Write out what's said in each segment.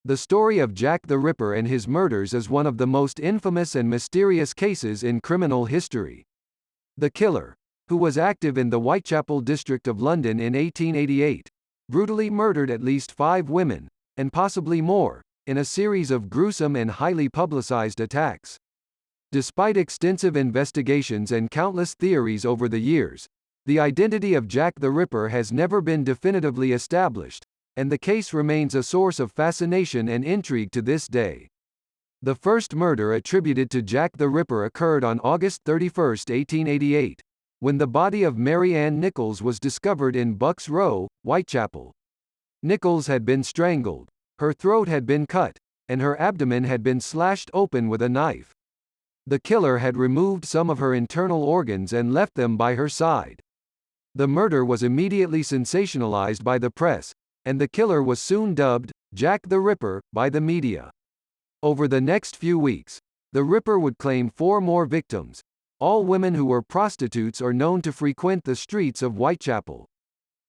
The story of Jack the Ripper and his murders is one of the most infamous and mysterious cases in criminal history. The killer, who was active in the Whitechapel district of London in 1888, brutally murdered at least 5 women, and possibly more, in a series of gruesome and highly publicized attacks. Despite extensive investigations and countless theories over the years, the identity of Jack the Ripper has never been definitively established, and the case remains a source of fascination and intrigue to this day. The first murder attributed to Jack the Ripper occurred on August 31, 1888, when the body of Mary Ann Nichols was discovered in Bucks Row, Whitechapel. Nichols had been strangled, her throat had been cut, and her abdomen had been slashed open with a knife. The killer had removed some of her internal organs and left them by her side. The murder was immediately sensationalized by the press, and the killer was soon dubbed Jack the Ripper by the media. Over the next few weeks, the Ripper would claim 4 more victims, all women who were prostitutes or known to frequent the streets of Whitechapel.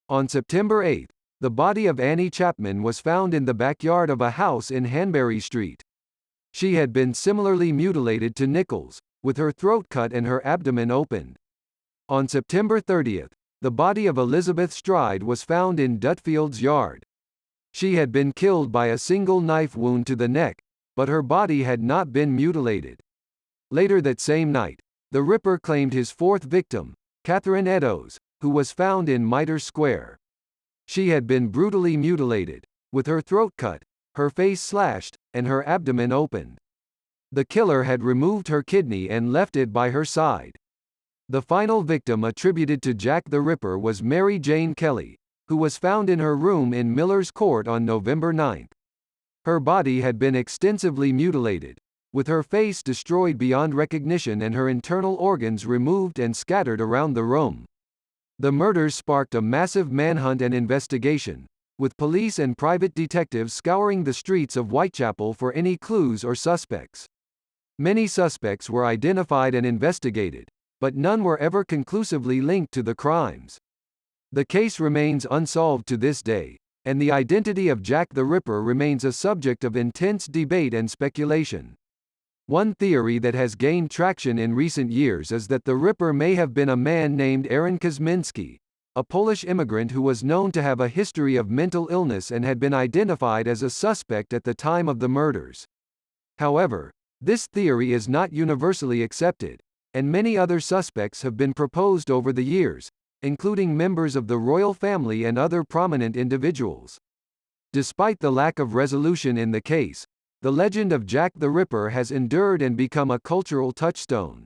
On September 8, the body of Annie Chapman was found in the backyard of a house in Hanbury Street. She had been similarly mutilated to Nichols, with her throat cut and her abdomen opened. On September 30, the body of Elizabeth Stride was found in Dutfield's yard. She had been killed by a single knife wound to the neck, but her body had not been mutilated. Later that same night, the Ripper claimed his 4th victim, Catherine Eddowes, who was found in Mitre Square. She had been brutally mutilated, with her throat cut, her face slashed, and her abdomen opened. The killer had removed her kidney and left it by her side. The final victim attributed to Jack the Ripper was Mary Jane Kelly, who was found in her room in Miller's Court on November 9. Her body had been extensively mutilated, with her face destroyed beyond recognition and her internal organs removed and scattered around the room. The murders sparked a massive manhunt and investigation, with police and private detectives scouring the streets of Whitechapel for any clues or suspects. Many suspects were identified and investigated, but none were ever conclusively linked to the crimes. The case remains unsolved to this day, and the identity of Jack the Ripper remains a subject of intense debate and speculation. One theory that has gained traction in recent years is that the Ripper may have been a man named Aaron Kosminski, a Polish immigrant who was known to have a history of mental illness and had been identified as a suspect at the time of the murders. However, this theory is not universally accepted, and many other suspects have been proposed over the years, including members of the royal family and other prominent individuals. Despite the lack of resolution in the case, the legend of Jack the Ripper has endured and become a cultural touchstone.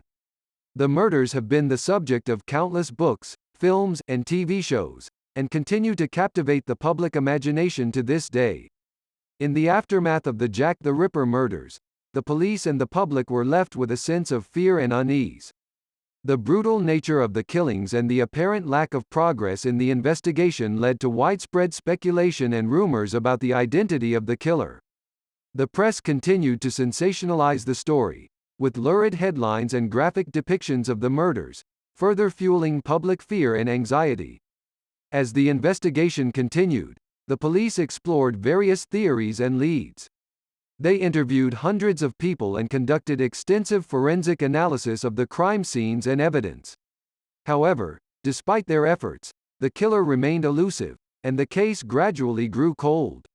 The murders have been the subject of countless books, films, and TV shows, and continue to captivate the public imagination to this day. In the aftermath of the Jack the Ripper murders, the police and the public were left with a sense of fear and unease. The brutal nature of the killings and the apparent lack of progress in the investigation led to widespread speculation and rumors about the identity of the killer. The press continued to sensationalize the story, with lurid headlines and graphic depictions of the murders, further fueling public fear and anxiety. As the investigation continued, the police explored various theories and leads. They interviewed hundreds of people and conducted extensive forensic analysis of the crime scenes and evidence. However, despite their efforts, the killer remained elusive, and the case gradually grew cold.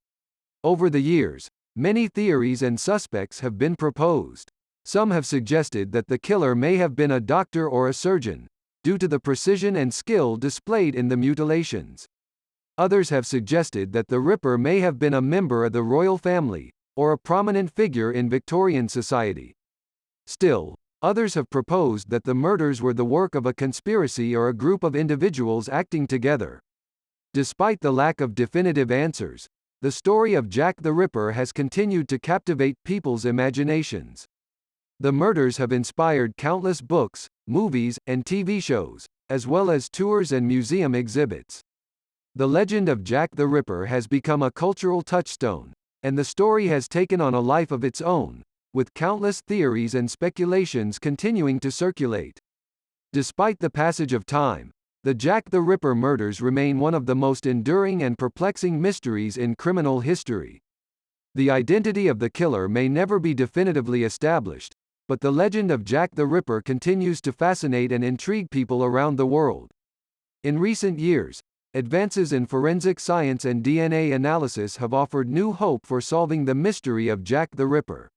Over the years, many theories and suspects have been proposed. Some have suggested that the killer may have been a doctor or a surgeon, due to the precision and skill displayed in the mutilations. Others have suggested that the Ripper may have been a member of the royal family, or a prominent figure in Victorian society. Still, others have proposed that the murders were the work of a conspiracy or a group of individuals acting together. Despite the lack of definitive answers, the story of Jack the Ripper has continued to captivate people's imaginations. The murders have inspired countless books, movies, and TV shows, as well as tours and museum exhibits. The legend of Jack the Ripper has become a cultural touchstone, and the story has taken on a life of its own, with countless theories and speculations continuing to circulate. Despite the passage of time, the Jack the Ripper murders remain one of the most enduring and perplexing mysteries in criminal history. The identity of the killer may never be definitively established, but the legend of Jack the Ripper continues to fascinate and intrigue people around the world. In recent years, advances in forensic science and DNA analysis have offered new hope for solving the mystery of Jack the Ripper.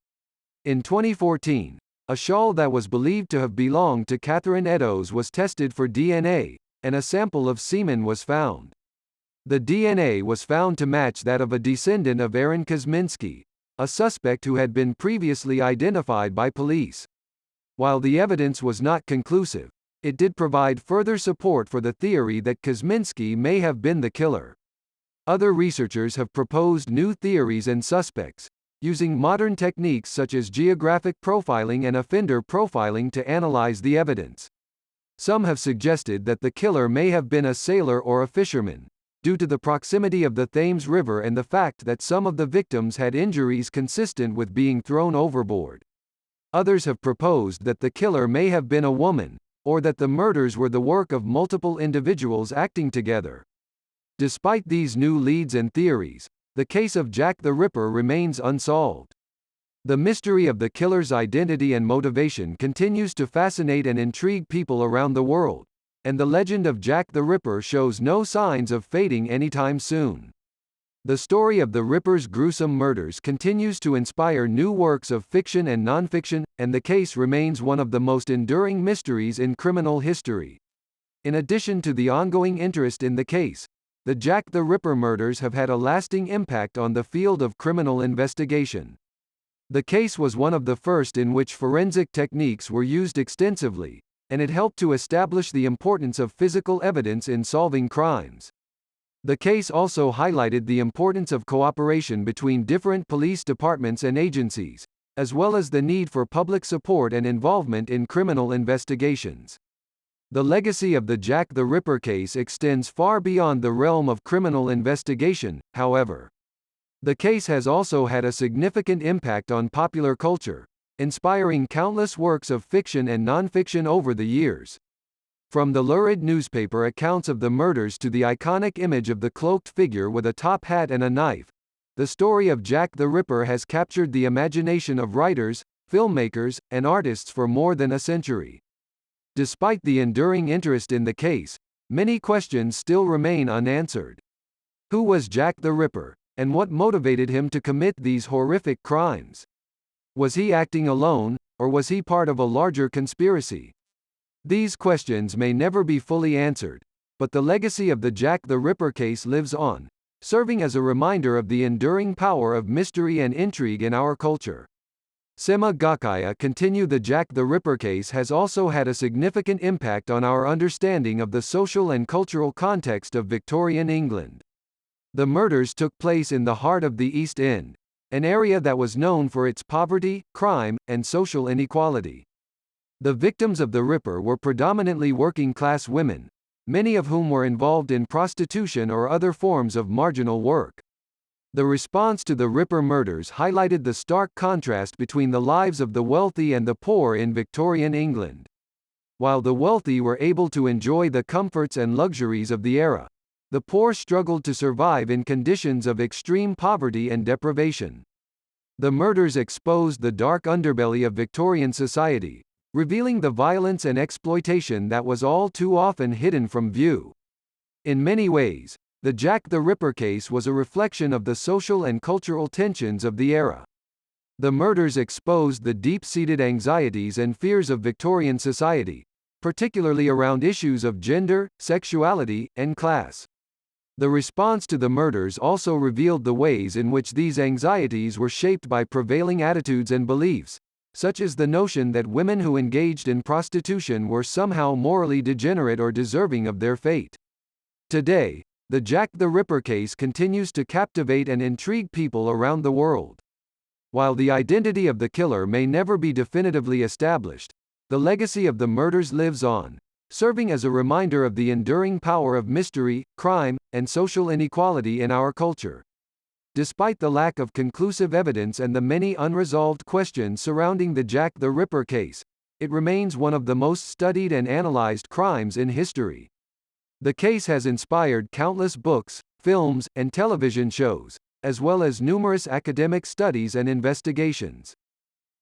In 2014, a shawl that was believed to have belonged to Catherine Eddowes was tested for DNA, and a sample of semen was found. The DNA was found to match that of a descendant of Aaron Kosminski, a suspect who had been previously identified by police. While the evidence was not conclusive, it did provide further support for the theory that Kosminski may have been the killer. Other researchers have proposed new theories and suspects, using modern techniques such as geographic profiling and offender profiling to analyze the evidence. Some have suggested that the killer may have been a sailor or a fisherman, due to the proximity of the Thames River and the fact that some of the victims had injuries consistent with being thrown overboard. Others have proposed that the killer may have been a woman, or that the murders were the work of multiple individuals acting together. Despite these new leads and theories, the case of Jack the Ripper remains unsolved. The mystery of the killer's identity and motivation continues to fascinate and intrigue people around the world, and the legend of Jack the Ripper shows no signs of fading anytime soon. The story of the Ripper's gruesome murders continues to inspire new works of fiction and nonfiction, and the case remains one of the most enduring mysteries in criminal history. In addition to the ongoing interest in the case, the Jack the Ripper murders have had a lasting impact on the field of criminal investigation. The case was one of the first in which forensic techniques were used extensively, and it helped to establish the importance of physical evidence in solving crimes. The case also highlighted the importance of cooperation between different police departments and agencies, as well as the need for public support and involvement in criminal investigations. The legacy of the Jack the Ripper case extends far beyond the realm of criminal investigation, however. The case has also had a significant impact on popular culture, inspiring countless works of fiction and nonfiction over the years. From the lurid newspaper accounts of the murders to the iconic image of the cloaked figure with a top hat and a knife, the story of Jack the Ripper has captured the imagination of writers, filmmakers, and artists for more than a century. Despite the enduring interest in the case, many questions still remain unanswered. Who was Jack the Ripper, and what motivated him to commit these horrific crimes? Was he acting alone, or was he part of a larger conspiracy? These questions may never be fully answered, but the legacy of the Jack the Ripper case lives on, serving as a reminder of the enduring power of mystery and intrigue in our culture. Sema Gakaya continue. The Jack the Ripper case has also had a significant impact on our understanding of the social and cultural context of Victorian England. The murders took place in the heart of the East End, an area that was known for its poverty, crime, and social inequality. The victims of the Ripper were predominantly working-class women, many of whom were involved in prostitution or other forms of marginal work. The response to the Ripper murders highlighted the stark contrast between the lives of the wealthy and the poor in Victorian England. While the wealthy were able to enjoy the comforts and luxuries of the era, the poor struggled to survive in conditions of extreme poverty and deprivation. The murders exposed the dark underbelly of Victorian society, revealing the violence and exploitation that was all too often hidden from view. In many ways, the Jack the Ripper case was a reflection of the social and cultural tensions of the era. The murders exposed the deep-seated anxieties and fears of Victorian society, particularly around issues of gender, sexuality, and class. The response to the murders also revealed the ways in which these anxieties were shaped by prevailing attitudes and beliefs, such as the notion that women who engaged in prostitution were somehow morally degenerate or deserving of their fate. Today, the Jack the Ripper case continues to captivate and intrigue people around the world. While the identity of the killer may never be definitively established, the legacy of the murders lives on, serving as a reminder of the enduring power of mystery, crime, and social inequality in our culture. Despite the lack of conclusive evidence and the many unresolved questions surrounding the Jack the Ripper case, it remains one of the most studied and analyzed crimes in history. The case has inspired countless books, films, and television shows, as well as numerous academic studies and investigations.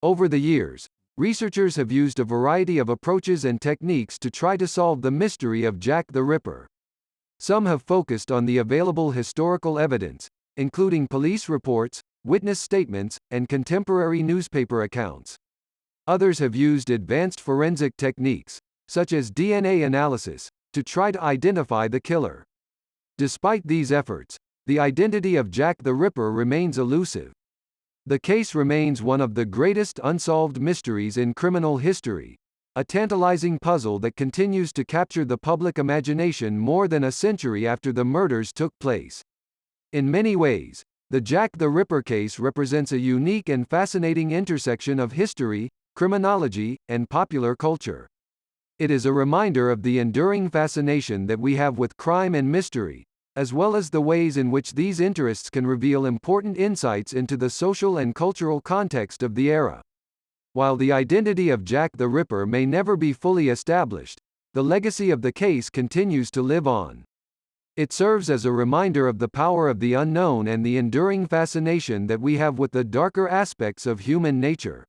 Over the years, researchers have used a variety of approaches and techniques to try to solve the mystery of Jack the Ripper. Some have focused on the available historical evidence, including police reports, witness statements, and contemporary newspaper accounts. Others have used advanced forensic techniques, such as DNA analysis, to try to identify the killer. Despite these efforts, the identity of Jack the Ripper remains elusive. The case remains one of the greatest unsolved mysteries in criminal history, a tantalizing puzzle that continues to capture the public imagination more than a century after the murders took place. In many ways, the Jack the Ripper case represents a unique and fascinating intersection of history, criminology, and popular culture. It is a reminder of the enduring fascination that we have with crime and mystery, as well as the ways in which these interests can reveal important insights into the social and cultural context of the era. While the identity of Jack the Ripper may never be fully established, the legacy of the case continues to live on. It serves as a reminder of the power of the unknown and the enduring fascination that we have with the darker aspects of human nature.